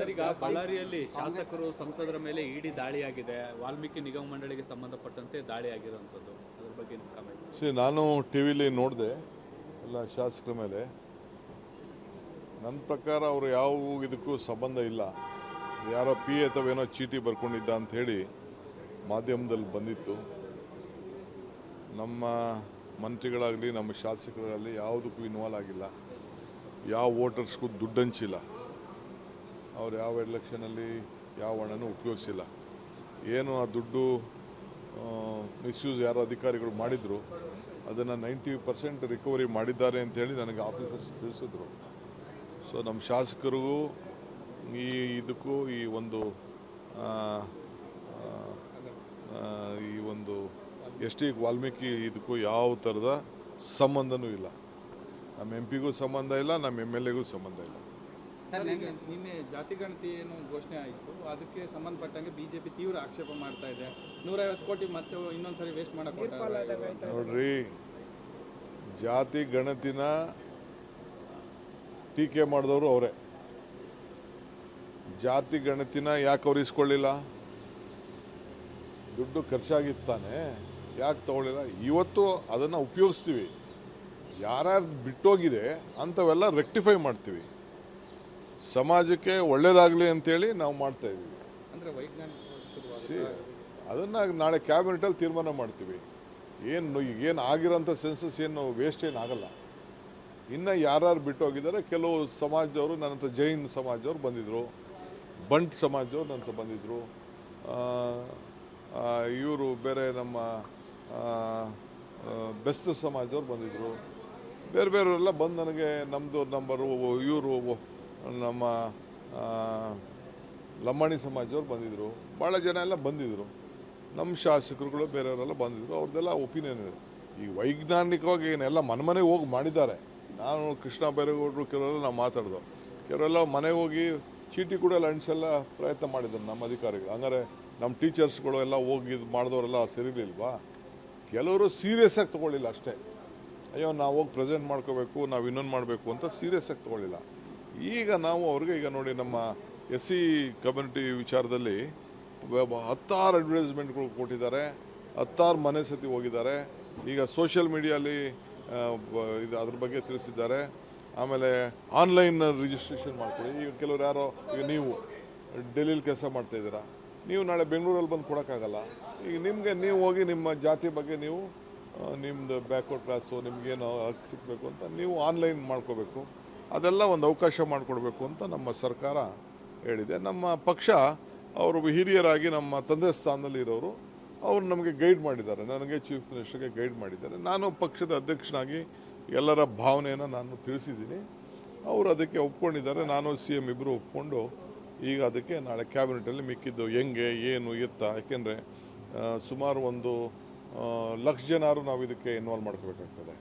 Sir, ಈಗ ಬಳ್ಳಾರಿಯಲ್ಲಿ ಶಾಸಕರು ಸಂಸದರ ಮೇಲೆ ಇಡಿ ದಾಳಿಯಾಗಿದೆ, ವಾಲ್ಮೀಕಿ ನಿಗಮ ಮಂಡಳಿಗೆ ಸಂಬಂಧಪಟ್ಟಂತೆ ದಾಳಿಯಾಗಿರುವಂಥದ್ದು, ಅದ್ರ ಬಗ್ಗೆ ಕಮೆಂಟ್. ನಾನು ಟಿವಿಲಿ ನೋಡಿದೆ ಎಲ್ಲ ಶಾಸಕರ ಮೇಲೆ. ನನ್ನ ಪ್ರಕಾರ ಅವರು ಯಾವ ಇದಕ್ಕೂ ಸಂಬಂಧ ಇಲ್ಲ. ಯಾರೋ ಪಿ ಅಥವಾ ಚೀಟಿ ಬರ್ಕೊಂಡಿದ್ದ ಅಂತ ಹೇಳಿ ಮಾಧ್ಯಮದಲ್ಲಿ ಬಂದಿತ್ತು. ನಮ್ಮ ಮಂತ್ರಿಗಳಾಗಲಿ ನಮ್ಮ ಶಾಸಕರಾಗಲಿ ಯಾವುದಕ್ಕೂ ಇನ್ವಾಲ್ವ್ ಆಗಿಲ್ಲ. ಯಾವ ವೋಟರ್ಸ್ಗೂ ದುಡ್ಡು ಹಂಚಿಲ್ಲ. ಅವ್ರು ಯಾವ ಎಲೆಕ್ಷನಲ್ಲಿ ಯಾವ ಹಣನೂ ಉಪಯೋಗಿಸಿಲ್ಲ. ಏನು ಆ ದುಡ್ಡು ಮಿಸ್ಯೂಸ್ ಯಾರೋ ಅಧಿಕಾರಿಗಳು ಮಾಡಿದ್ರು, ಅದನ್ನು 90% ರಿಕವರಿ ಮಾಡಿದ್ದಾರೆ ಅಂತೇಳಿ ನನಗೆ ಆಫೀಸರ್ಸ್ ತಿಳಿಸಿದ್ರು. ಸೊ ನಮ್ಮ ಶಾಸಕರಿಗೂ ಇದಕ್ಕೂ ಈ ಒಂದು ಎಸ್ ಟಿ ವಾಲ್ಮೀಕಿ ಇದಕ್ಕೂ ಯಾವ ಥರದ ಸಂಬಂಧನೂ ಇಲ್ಲ. ನಮ್ಮ MP ಗೂ ಸಂಬಂಧ ಇಲ್ಲ, ನಮ್ಮ MLAಗೂ ಸಂಬಂಧ ಇಲ್ಲ. ಸರ್, ನಿನ್ನೆ ಜಾತಿ ಗಣತಿ ಏನು ಘೋಷಣೆ ಆಯಿತು, ಅದಕ್ಕೆ ಸಂಬಂಧಪಟ್ಟಂಗೆ ಬಿಜೆಪಿ ತೀವ್ರ ಆಕ್ಷೇಪ ಮಾಡ್ತಾ ಇದೆ. 150 ಕೋಟಿ ಮತ್ತೆ ಇನ್ನೊಂದ್ಸರಿ ವೇಸ್ಟ್ ಮಾಡಕ್ಕೆ. ನೋಡ್ರಿ, ಜಾತಿ ಗಣತಿನ ಟೀಕೆ ಮಾಡಿದವರು ಅವರೇ. ಜಾತಿ ಗಣತಿನ ಯಾಕೆ ಅವ್ರು ಇಸ್ಕೊಳ್ಳಿಲ್ಲ? ದುಡ್ಡು ಖರ್ಚಾಗಿತ್ತಾನೆ, ಯಾಕೆ ತಗೊಳ್ಳಿಲ್ಲ? ಇವತ್ತು ಅದನ್ನು ಉಪಯೋಗಿಸ್ತೀವಿ. ಯಾರ್ಯಾರು ಬಿಟ್ಟೋಗಿದೆ ಅಂಥವೆಲ್ಲ ರೆಕ್ಟಿಫೈ ಮಾಡ್ತೀವಿ. ಸಮಾಜಕ್ಕೆ ಒಳ್ಳೇದಾಗಲಿ ಅಂತೇಳಿ ನಾವು ಮಾಡ್ತಾ ಇದ್ದೀವಿ. ಅದನ್ನು ನಾಳೆ ಕ್ಯಾಬಿನೆಟಲ್ಲಿ ತೀರ್ಮಾನ ಮಾಡ್ತೀವಿ. ಏನು ಆಗಿರೋಂಥ ಸೆನ್ಸಸ್ ಏನು ವೇಸ್ಟ್ ಏನು ಆಗಲ್ಲ. ಇನ್ನು ಯಾರ್ಯಾರು ಬಿಟ್ಟೋಗಿದ್ದಾರೆ, ಕೆಲವು ಸಮಾಜದವರು ನನ್ನ ಹತ್ರ ಜೈನ್ ಸಮಾಜದವ್ರು ಬಂದಿದ್ದರು, ಬಂಟ್ ಸಮಾಜದವ್ರು ನನ್ನ ಹತ್ರ ಬಂದಿದ್ದರು, ಇವರು ಬೇರೆ ನಮ್ಮ ಬೆಸ್ತ ಸಮಾಜದವ್ರು ಬಂದಿದ್ದರು, ಬೇರೆ ಬೇರೆಯವರೆಲ್ಲ ಬಂದು ನನಗೆ ನಮ್ಮದು ನಂಬರು, ಇವರು ನಮ್ಮ ಲಂಬಾಣಿ ಸಮಾಜದವ್ರು ಬಂದಿದ್ದರು, ಭಾಳ ಜನ ಎಲ್ಲ ಬಂದಿದ್ದರು. ನಮ್ಮ ಶಾಸಕರುಗಳು ಬೇರೆಯವರೆಲ್ಲ ಬಂದಿದ್ದರು. ಅವ್ರದ್ದೆಲ್ಲ ಒಪಿನಿಯನ್ ಇದೆ. ಈ ವೈಜ್ಞಾನಿಕವಾಗಿ ಏನೆಲ್ಲ ಮನೆಗೆ ಹೋಗಿ ಮಾಡಿದ್ದಾರೆ. ನಾನು ಕೃಷ್ಣ ಬೈರೇಗೌಡರು ಕೆಲವರೆಲ್ಲ ನಾವು ಮಾತಾಡ್ದೋ, ಕೆಲವರೆಲ್ಲ ಮನೆಗೆ ಹೋಗಿ ಚೀಟಿ ಕೂಡ ಅಂಟಿಸೆಲ್ಲ ಪ್ರಯತ್ನ ಮಾಡಿದ್ರು ನಮ್ಮ ಅಧಿಕಾರಿಗಳು. ಹಂಗಾರೆ ನಮ್ಮ ಟೀಚರ್ಸ್ಗಳು ಎಲ್ಲ ಹೋಗಿ ಇದು ಮಾಡಿದವರೆಲ್ಲ ಸರಿಲಿಲ್ವಾ? ಕೆಲವರು ಸೀರಿಯಸ್ ಆಗಿ ತೊಗೊಳ್ಳಿಲ್ಲ ಅಷ್ಟೇ. ಅಯ್ಯೋ ನಾವು ಹೋಗಿ ಪ್ರೆಸೆಂಟ್ ಮಾಡ್ಕೋಬೇಕು, ನಾವು ಇನ್ನೊಂದು ಮಾಡಬೇಕು ಅಂತ ಸೀರಿಯಸ್ ಆಗಿ ತೊಗೊಳ್ಳಿಲ್ಲ. ಈಗ ನಾವು ಅವ್ರಿಗೆ ಈಗ ನೋಡಿ, ನಮ್ಮ SC ಕಮ್ಯುನಿಟಿ ವಿಚಾರದಲ್ಲಿ 10 ಅಡ್ವರ್ಟೈಸ್ಮೆಂಟ್ಗಳು ಕೊಟ್ಟಿದ್ದಾರೆ, 10 ಮನೆ ಸತಿ ಹೋಗಿದ್ದಾರೆ. ಈಗ ಸೋಷಿಯಲ್ ಮೀಡಿಯಲ್ಲಿ ಇದು ಅದ್ರ ಬಗ್ಗೆ ತಿಳಿಸಿದ್ದಾರೆ. ಆಮೇಲೆ ಆನ್ಲೈನ್ ರಿಜಿಸ್ಟ್ರೇಷನ್ ಮಾಡ್ಕೊಳ್ಳಿ. ಈಗ ಕೆಲವರು ಯಾರೋ, ಈಗ ನೀವು ಡೆಲ್ಲಿಲಿ ಕೆಲಸ ಮಾಡ್ತಾಯಿದ್ದೀರಾ, ನೀವು ನಾಳೆ ಬೆಂಗಳೂರಲ್ಲಿ ಬಂದು ಕೊಡೋಕ್ಕಾಗಲ್ಲ. ಈಗ ನಿಮಗೆ ನೀವು ಹೋಗಿ ನಿಮ್ಮ ಜಾತಿ ಬಗ್ಗೆ ನೀವು ನಿಮ್ಮದು ಬ್ಯಾಕ್ವರ್ಡ್ ಕ್ಲಾಸು ನಿಮಗೇನು ಹಕ್ಕು ಸಿಗಬೇಕು ಅಂತ ನೀವು ಆನ್ಲೈನ್ ಮಾಡ್ಕೋಬೇಕು. ಅದೆಲ್ಲ ಒಂದು ಅವಕಾಶ ಮಾಡಿಕೊಡ್ಬೇಕು ಅಂತ ನಮ್ಮ ಸರ್ಕಾರ ಹೇಳಿದೆ. ನಮ್ಮ ಪಕ್ಷ ಅವರು ಹಿರಿಯರಾಗಿ ನಮ್ಮ ತಂದೆ ಸ್ಥಾನದಲ್ಲಿ ಇರೋರು, ಅವರು ನಮಗೆ ಗೈಡ್ ಮಾಡಿದ್ದಾರೆ. ನನಗೆ ಚೀಫ್ ಮಿನಿಸ್ಟರ್ಗೆ ಗೈಡ್ ಮಾಡಿದ್ದಾರೆ. ನಾನು ಪಕ್ಷದ ಅಧ್ಯಕ್ಷನಾಗಿ ಎಲ್ಲರ ಭಾವನೆಯನ್ನು ನಾನು ತಿಳಿಸಿದ್ದೀನಿ. ಅವರು ಅದಕ್ಕೆ ಒಪ್ಕೊಂಡಿದ್ದಾರೆ. ನಾನು CM ಇಬ್ಬರು ಒಪ್ಕೊಂಡು ಈಗ ಅದಕ್ಕೆ ನಾಳೆ ಕ್ಯಾಬಿನೆಟಲ್ಲಿ ಮಿಕ್ಕಿದ್ದು ಹೆಂಗೆ ಏನು ಎತ್ತ, ಯಾಕೆಂದರೆ ಸುಮಾರು 1 ಲಕ್ಷ ಜನರು ನಾವು ಇದಕ್ಕೆ ಇನ್ವಾಲ್ವ್ ಮಾಡ್ಕೋಬೇಕಾಗ್ತದೆ.